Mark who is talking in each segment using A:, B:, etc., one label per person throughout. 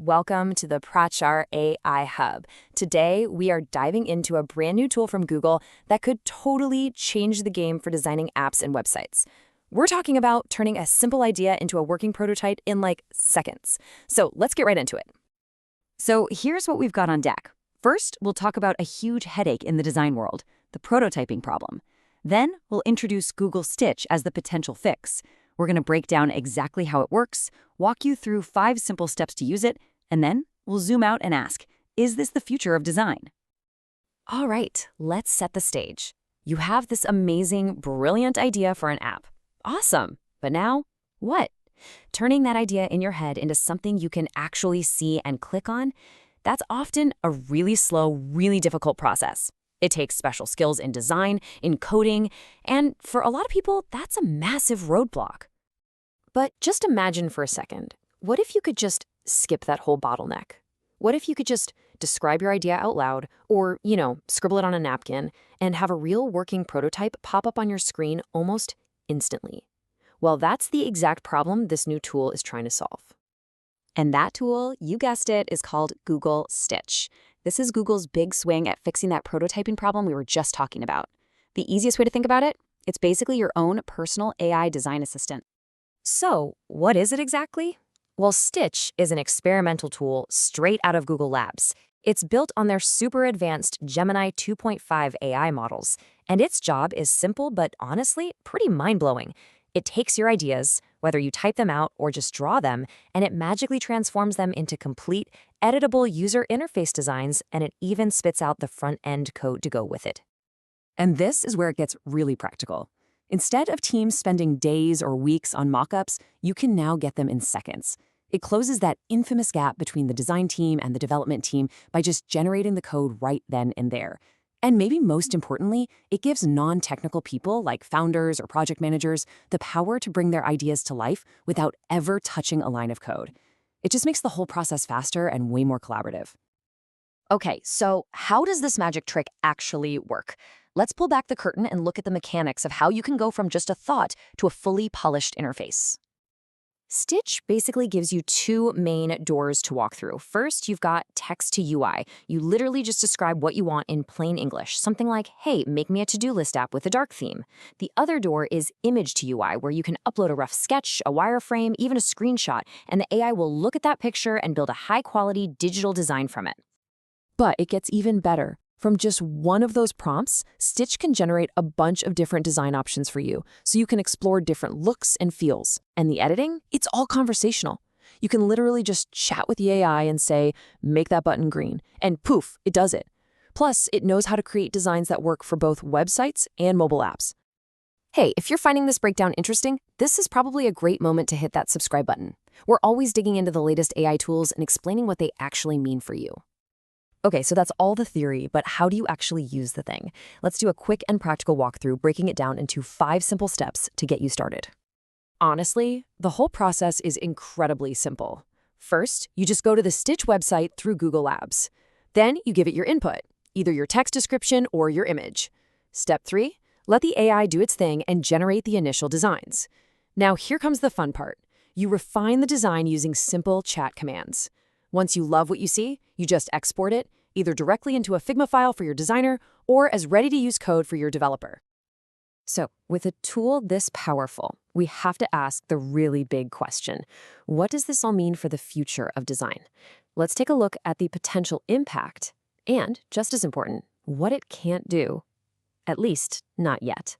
A: Welcome to the Prachar AI Hub. Today, we are diving into a brand new tool from Google that could totally change the game for designing apps and websites. We're talking about turning a simple idea into a working prototype in like seconds. So let's get right into it.
B: So here's what we've got on deck. First, we'll talk about a huge headache in the design world, the prototyping problem. Then, we'll introduce Google Stitch as the potential fix. We're going to break down exactly how it works, walk you through 5 simple steps to use it, and then we'll zoom out and ask, is this the future of design?
A: All right, let's set the stage. You have this amazing, brilliant idea for an app. Awesome. But now, what? Turning that idea in your head into something you can actually see and click on, that's often a really slow, really difficult process. It takes special skills in design, in coding, and for a lot of people, that's a massive roadblock. But just imagine for a second, what if you could just skip that whole bottleneck? What if you could just describe your idea out loud or, scribble it on a napkin and have a real working prototype pop up on your screen almost instantly? Well, that's the exact problem this new tool is trying to solve.
B: And that tool, you guessed it, is called Google Stitch. This is Google's big swing at fixing that prototyping problem we were just talking about. The easiest way to think about it, it's basically your own personal AI design assistant.
A: So, what is it exactly? Well, Stitch is an experimental tool straight out of Google Labs. It's built on their super advanced Gemini 2.5 AI models, and its job is simple but honestly pretty mind-blowing. It takes your ideas, whether you type them out or just draw them, and it magically transforms them into complete, editable user interface designs, and it even spits out the front-end code to go with it.
B: And this is where it gets really practical. Instead of teams spending days or weeks on mockups, you can now get them in seconds. It closes that infamous gap between the design team and the development team by just generating the code right then and there. And maybe most importantly, it gives non-technical people like founders or project managers the power to bring their ideas to life without ever touching a line of code. It just makes the whole process faster and way more collaborative.
A: Okay, so how does this magic trick actually work? Let's pull back the curtain and look at the mechanics of how you can go from just a thought to a fully polished interface. Stitch basically gives you 2 main doors to walk through. First, you've got text to UI. You literally just describe what you want in plain English. Something like, hey, make me a to-do list app with a dark theme. The other door is image to UI, where you can upload a rough sketch, a wireframe, even a screenshot, and the AI will look at that picture and build a high-quality digital design from it.
C: But it gets even better. From just one of those prompts, Stitch can generate a bunch of different design options for you, so you can explore different looks and feels. And the editing? It's all conversational. You can literally just chat with the AI and say, make that button green, and poof, it does it. Plus, it knows how to create designs that work for both websites and mobile apps.
A: Hey, if you're finding this breakdown interesting, this is probably a great moment to hit that subscribe button. We're always digging into the latest AI tools and explaining what they actually mean for you. Okay, so that's all the theory, but how do you actually use the thing? Let's do a quick and practical walkthrough, breaking it down into 5 simple steps to get you started. Honestly, the whole process is incredibly simple. First, you just go to the Stitch website through Google Labs. Then you give it your input, either your text description or your image. Step 3, let the AI do its thing and generate the initial designs. Now here comes the fun part. You refine the design using simple chat commands. Once you love what you see, you just export it, either directly into a Figma file for your designer or as ready-to-use code for your developer. So, with a tool this powerful, we have to ask the really big question. What does this all mean for the future of design? Let's take a look at the potential impact and, just as important, what it can't do, at least not yet.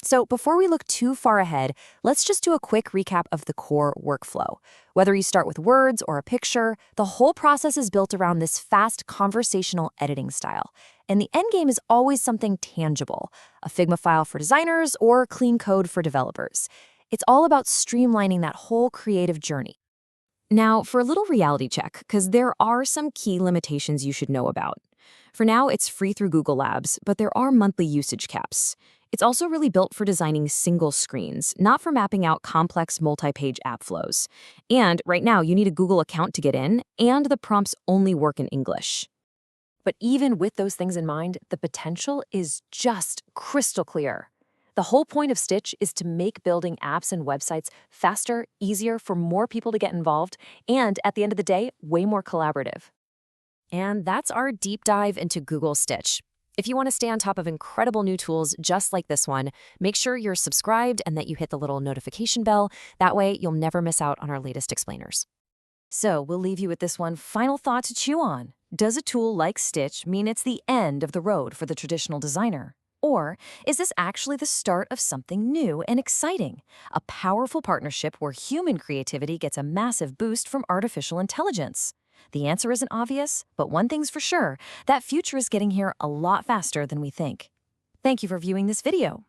A: So before we look too far ahead, let's just do a quick recap of the core workflow. Whether you start with words or a picture, the whole process is built around this fast conversational editing style. And the end game is always something tangible, a Figma file for designers or clean code for developers. It's all about streamlining that whole creative journey. Now, for a little reality check, because there are some key limitations you should know about. For now, it's free through Google Labs, but there are monthly usage caps. It's also really built for designing single screens, not for mapping out complex multi-page app flows. And right now, you need a Google account to get in, and the prompts only work in English. But even with those things in mind, the potential is just crystal clear.
C: The whole point of Stitch is to make building apps and websites faster, easier for more people to get involved, and at the end of the day, way more collaborative.
A: And that's our deep dive into Google Stitch. If you want to stay on top of incredible new tools just like this one, make sure you're subscribed and that you hit the little notification bell. That way, you'll never miss out on our latest explainers.
B: So we'll leave you with this one final thought to chew on. Does a tool like Stitch mean it's the end of the road for the traditional designer? Or is this actually the start of something new and exciting? A powerful partnership where human creativity gets a massive boost from artificial intelligence? The answer isn't obvious, but one thing's for sure, that future is getting here a lot faster than we think. Thank you for viewing this video.